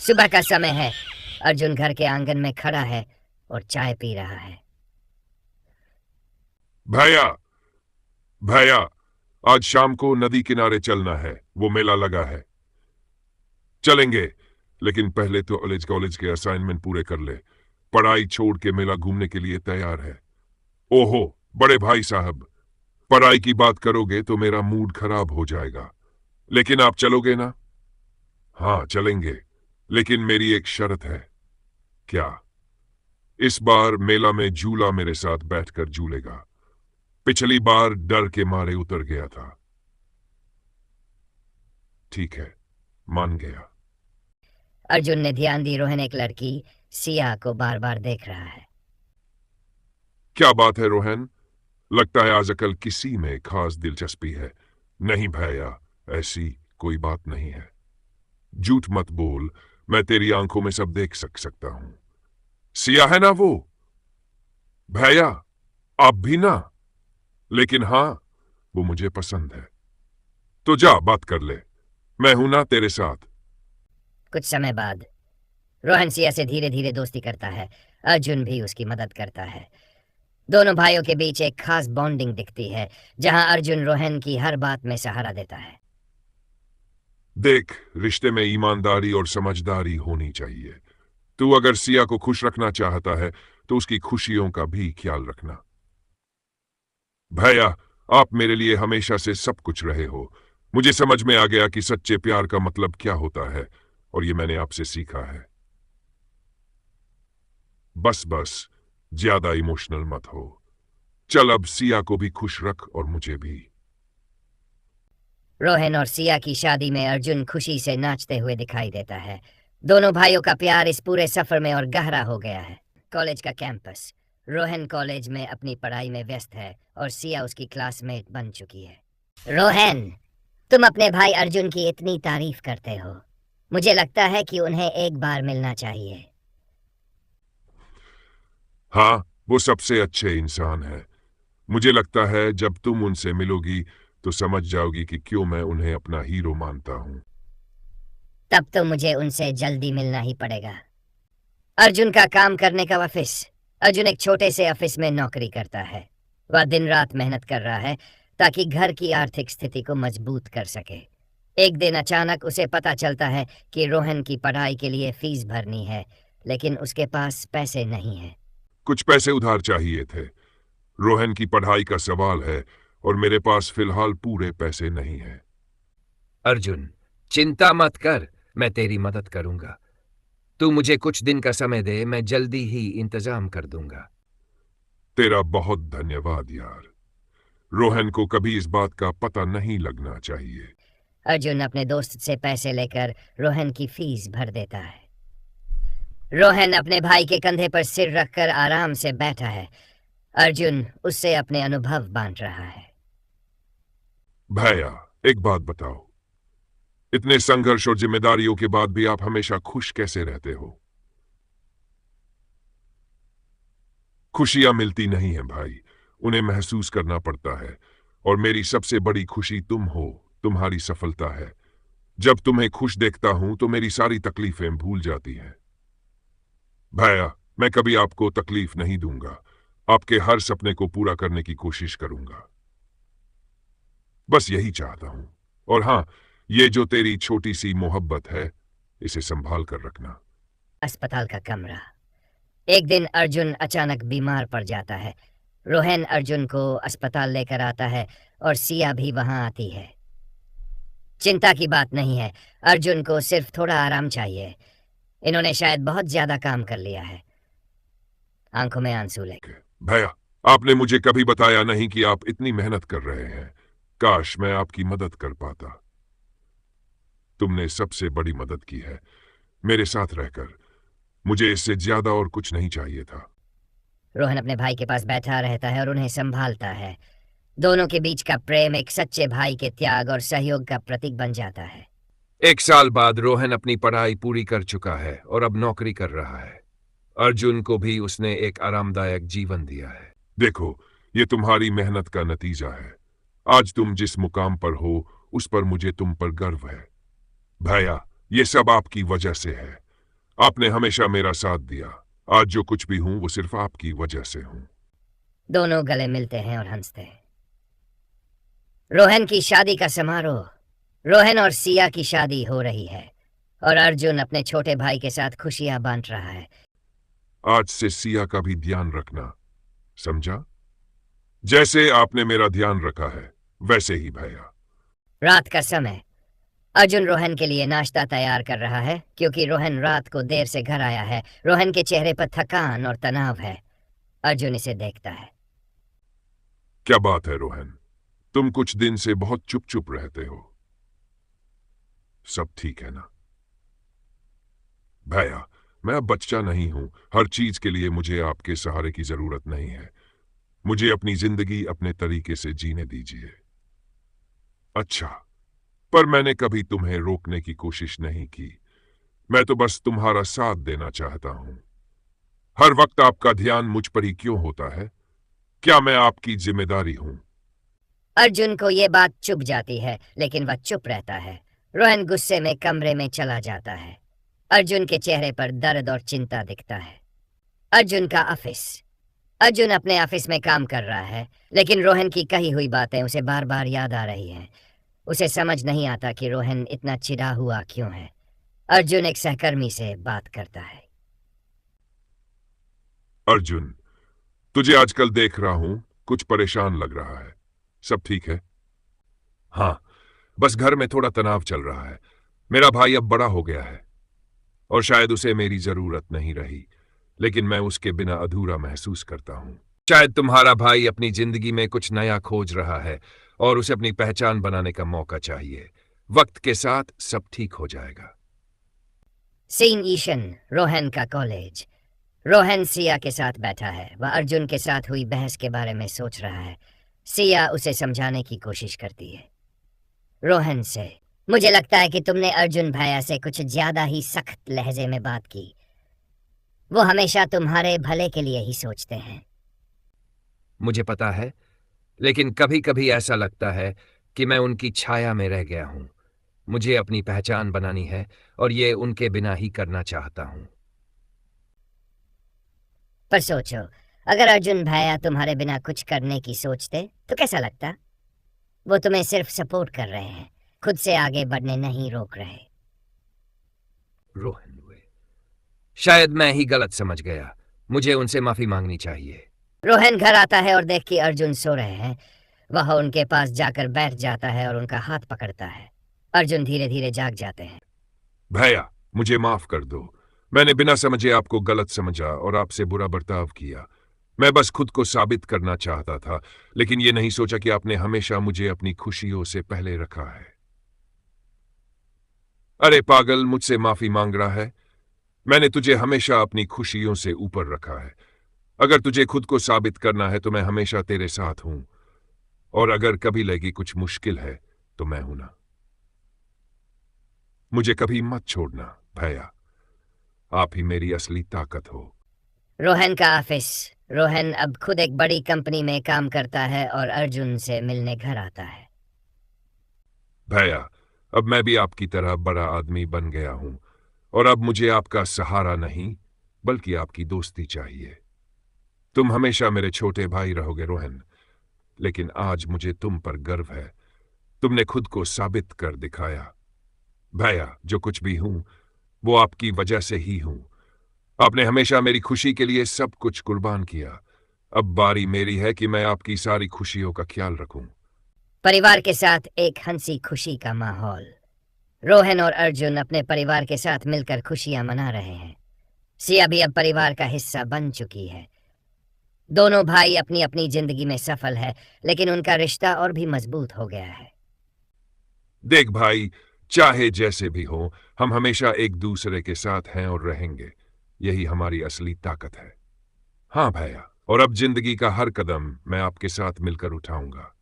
सुबह का समय है। अर्जुन घर के आंगन में खड़ा है और चाय पी रहा है। भैया, भैया, आज शाम को नदी किनारे चलना है, वो मेला लगा है। चलेंगे, लेकिन पहले तो कॉलेज के असाइनमेंट पूरे कर ले। पढ़ाई छोड़ के मेला घूमने के लिए तैयार है। ओहो, बड़े भाई साहब, पढ़ाई की बात करोगे तो मेरा मूड खराब हो जाएगा। लेकिन आप चलोगे ना? हाँ, चलेंगे, लेकिन मेरी एक शर्त है। क्या? इस बार मेला में झूला मेरे साथ बैठकर झूलेगा। पिछली बार डर के मारे उतर गया था। ठीक है, मान गया। अर्जुन ने ध्यान दी। रोहन एक लड़की सिया को बार बार देख रहा है। क्या बात है रोहन? लगता है आजकल किसी में खास दिलचस्पी है। नहीं भैया, ऐसी कोई बात नहीं है। झूठ मत बोल, मैं तेरी आंखों में सब देख सकता हूं। सिया है ना वो? भैया, आप भी ना? लेकिन हां, वो मुझे पसंद है। तो जा बात कर ले, मैं हूं ना तेरे साथ। कुछ समय बाद रोहन सिया से धीरे धीरे दोस्ती करता है। अर्जुन भी उसकी मदद करता है। दोनों भाइयों के बीच एक खास बॉन्डिंग दिखती है, जहां अर्जुन रोहन की हर बात में सहारा देता है। देख, रिश्ते में ईमानदारी और समझदारी होनी चाहिए। तू अगर सिया को खुश रखना चाहता है तो उसकी खुशियों का भी ख्याल रखना। भैया, आप मेरे लिए हमेशा से सब कुछ रहे हो। मुझे समझ में आ गया कि सच्चे प्यार का मतलब क्या होता है, और ये मैंने आपसे सीखा है। बस बस, ज्यादा इमोशनल मत हो। चल अब सिया को भी खुश रख और मुझे भी। रोहन और सिया की शादी में अर्जुन खुशी से नाचते हुए दिखाई देता है। दोनों भाइयों का प्यार इस पूरे सफर में और गहरा हो गया है। कॉलेज का कैंपस। रोहन कॉलेज में अपनी पढ़ाई में व्यस्त है और सिया उसकी क्लासमेट बन चुकी है। रोहन, तुम अपने भाई अर्जुन की इतनी तारीफ करते हो। मुझे लगता है कि उन्हें एक बार मिलना चाहिए। हाँ, वो सबसे अच्छे इंसान है। मुझे लगता है जब तुम उनसे मिलोगी तो समझ जाओगी कि क्यों मैं उन्हें अपना हीरो मानता हूं। तब तो मुझे उनसे जल्दी मिलना ही पड़ेगा। अर्जुन का काम करने का ऑफिस। अर्जुन एक छोटे से ऑफिस में नौकरी करता है। वह दिन रात मेहनत कर रहा है ताकि घर की आर्थिक स्थिति को मजबूत कर सके। एक दिन अचानक उसे पता चलता है कि रोहन की पढ़ाई के लिए फीस भरनी है, लेकिन उसके पास पैसे नहीं है। कुछ पैसे उधार चाहिए थे। रोहन की पढ़ाई का सवाल है और मेरे पास फिलहाल पूरे पैसे नहीं हैं। अर्जुन, चिंता मत कर, मैं तेरी मदद करूंगा। तू मुझे कुछ दिन का समय दे, मैं जल्दी ही इंतजाम कर दूंगा। तेरा बहुत धन्यवाद यार। रोहन को कभी इस बात का पता नहीं लगना चाहिए। अर्जुन अपने दोस्त से पैसे लेकर रोहन की फीस भर देता है। रोहन अपने भाई के कंधे पर सिर रखकर आराम से बैठा है। अर्जुन उससे अपने अनुभव बांट रहा है। भैया, एक बात बताओ, इतने संघर्ष और जिम्मेदारियों के बाद भी आप हमेशा खुश कैसे रहते हो? खुशियां मिलती नहीं हैं भाई, उन्हें महसूस करना पड़ता है। और मेरी सबसे बड़ी खुशी तुम हो, तुम्हारी सफलता है। जब तुम्हें खुश देखता हूं तो मेरी सारी तकलीफें भूल जाती हैं। भैया, मैं कभी आपको तकलीफ नहीं दूंगा। आपके हर सपने को पूरा करने की कोशिश करूंगा। बस यही चाहता हूं। और हां, ये जो तेरी छोटी सी मोहब्बत है, इसे संभाल कर रखना। अस्पताल का कमरा। एक दिन अर्जुन अचानक बीमार पड़ जाता है। रोहन अर्जुन को अस्पताल लेकर आता है और सिया भी वहां आती है। चिंता की बात नहीं है, अर्जुन को सिर्फ थोड़ा आराम चाहिए। इन्होंने शायद बहुत ज्यादा काम कर लिया है। आंखों में आंसू ले। भैया, आपने मुझे कभी बताया नहीं कि आप इतनी मेहनत कर रहे हैं। काश मैं आपकी मदद कर पाता। तुमने सबसे बड़ी मदद की है मेरे साथ रहकर। मुझे इससे ज्यादा और कुछ नहीं चाहिए था। रोहन अपने भाई के पास बैठा रहता है और उन्हें संभालता है। दोनों के बीच का प्रेम एक सच्चे भाई के त्याग और सहयोग का प्रतीक बन जाता है। 1 साल बाद रोहन अपनी पढ़ाई पूरी कर चुका है और अब नौकरी कर रहा है। अर्जुन को भी उसने एक आरामदायक जीवन दिया है। देखो, ये तुम्हारी मेहनत का नतीजा है। आज तुम जिस मुकाम पर हो, उस पर मुझे तुम पर गर्व है। भैया, ये सब आपकी वजह से है। आपने हमेशा मेरा साथ दिया। आज जो कुछ भी हूं वो सिर्फ आपकी वजह से हूं। दोनों गले मिलते हैं और हंसते हैं। रोहन की शादी का समारोह। रोहन और सिया की शादी हो रही है और अर्जुन अपने छोटे भाई के साथ खुशियां बांट रहा है। आज से सिया का भी ध्यान रखना, समझा? जैसे आपने मेरा ध्यान रखा है वैसे ही भैया। रात का समय। अर्जुन रोहन के लिए नाश्ता तैयार कर रहा है क्योंकि रोहन रात को देर से घर आया है। रोहन के चेहरे पर थकान और तनाव है। अर्जुन इसे देखता है। क्या बात है रोहन, तुम कुछ दिन से बहुत चुप चुप रहते हो। सब ठीक है ना? भैया, मैं अब बच्चा नहीं हूं। हर चीज के लिए मुझे आपके सहारे की जरूरत नहीं है। मुझे अपनी जिंदगी अपने तरीके से जीने दीजिए। अच्छा, पर मैंने कभी तुम्हें रोकने की कोशिश नहीं की। मैं तो बस तुम्हारा साथ देना चाहता हूं। हर वक्त आपका ध्यान मुझ पर ही क्यों होता है? क्या मैं आपकी जिम्मेदारी हूं? अर्जुन को ये बात चुभ जाती है लेकिन वह चुप रहता है। रोहन गुस्से में कमरे में चला जाता है। अर्जुन के चेहरे पर दर्द और चिंता दिखता है। अर्जुन का ऑफिस। अर्जुन अपने ऑफिस में काम कर रहा है लेकिन रोहन की कही हुई बातें उसे बार बार याद आ रही हैं। उसे समझ नहीं आता कि रोहन इतना चिढ़ा हुआ क्यों है। अर्जुन एक सहकर्मी से बात करता है। अर्जुन, तुझे आजकल देख रहा हूं, कुछ परेशान लग रहा है। सब ठीक है? हाँ, बस घर में थोड़ा तनाव चल रहा है। मेरा भाई अब बड़ा हो गया है और शायद उसे मेरी जरूरत नहीं रही, लेकिन मैं उसके बिना अधूरा महसूस करता हूं। शायद तुम्हारा भाई अपनी जिंदगी में कुछ नया खोज रहा है और उसे अपनी पहचान बनाने का मौका चाहिए। वक्त के साथ सब ठीक हो जाएगा। सीन ईशन, रोहन का कॉलेज। रोहन सिया के साथ बैठा है। वह अर्जुन के साथ हुई बहस के बारे में सोच रहा है। सिया उसे समझाने की कोशिश करती है। रोहन से, मुझे लगता है कि तुमने अर्जुन भैया से कुछ ज्यादा ही सख्त लहजे में बात की। वो हमेशा तुम्हारे भले के लिए ही सोचते हैं। मुझे पता है, लेकिन कभी कभी ऐसा लगता है कि मैं उनकी छाया में रह गया हूं। मुझे अपनी पहचान बनानी है और ये उनके बिना ही करना चाहता हूं। पर सोचो, अगर अर्जुन भैया तुम्हारे बिना कुछ करने की सोचते तो कैसा लगता? वो तुम्हें सिर्फ सपोर्ट कर रहे हैं, खुद से आगे बढ़ने नहीं रोक रहे। रोहन हुए, शायद मैं ही गलत समझ गया। मुझे उनसे माफी मांगनी चाहिए। रोहन घर आता है और देख के अर्जुन सो रहे हैं। वह उनके पास जाकर बैठ जाता है और उनका हाथ पकड़ता है। अर्जुन धीरे धीरे जाग जाते हैं। भैया, मुझे माफ कर दो। मैंने बिना समझे आपको गलत समझा और आपसे बुरा बर्ताव किया। मैं बस खुद को साबित करना चाहता था, लेकिन ये नहीं सोचा कि आपने हमेशा मुझे अपनी खुशियों से पहले रखा है। अरे पागल, मुझसे माफी मांग रहा है? मैंने तुझे हमेशा अपनी खुशियों से ऊपर रखा है। अगर तुझे खुद को साबित करना है तो मैं हमेशा तेरे साथ हूं, और अगर कभी लगी कुछ मुश्किल है तो मैं हूं ना। मुझे कभी मत छोड़ना भैया, आप ही मेरी असली ताकत हो। रोहन का ऑफिस। रोहन अब खुद एक बड़ी कंपनी में काम करता है और अर्जुन से मिलने घर आता है। भैया, अब मैं भी आपकी तरह बड़ा आदमी बन गया हूं और अब मुझे आपका सहारा नहीं बल्कि आपकी दोस्ती चाहिए। तुम हमेशा मेरे छोटे भाई रहोगे रोहन, लेकिन आज मुझे तुम पर गर्व है। तुमने खुद को साबित कर दिखाया। भैया, जो कुछ भी हूं वो आपकी वजह से ही हूं। आपने हमेशा मेरी खुशी के लिए सब कुछ कुर्बान किया। अब बारी मेरी है कि मैं आपकी सारी खुशियों का ख्याल रखूं। परिवार के साथ एक हंसी खुशी का माहौल। रोहन और अर्जुन अपने परिवार के साथ मिलकर खुशियां मना रहे हैं। सिया भी अब परिवार का हिस्सा बन चुकी है। दोनों भाई अपनी अपनी जिंदगी में सफल है, लेकिन उनका रिश्ता और भी मजबूत हो गया है। देख भाई, चाहे जैसे भी हो, हम हमेशा एक दूसरे के साथ हैं और रहेंगे। यही हमारी असली ताकत है। हाँ भैया, और अब जिंदगी का हर कदम मैं आपके साथ मिलकर उठाऊंगा।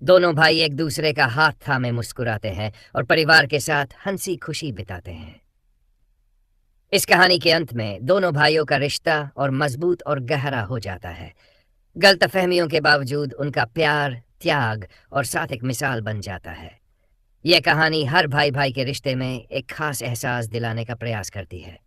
दोनों भाई एक दूसरे का हाथ थामे मुस्कुराते हैं और परिवार के साथ हंसी खुशी बिताते हैं। इस कहानी के अंत में दोनों भाइयों का रिश्ता और मजबूत और गहरा हो जाता है। गलतफहमियों के बावजूद उनका प्यार, त्याग और साथ एक मिसाल बन जाता है। यह कहानी हर भाई भाई के रिश्ते में एक खास एहसास दिलाने का प्रयास करती है।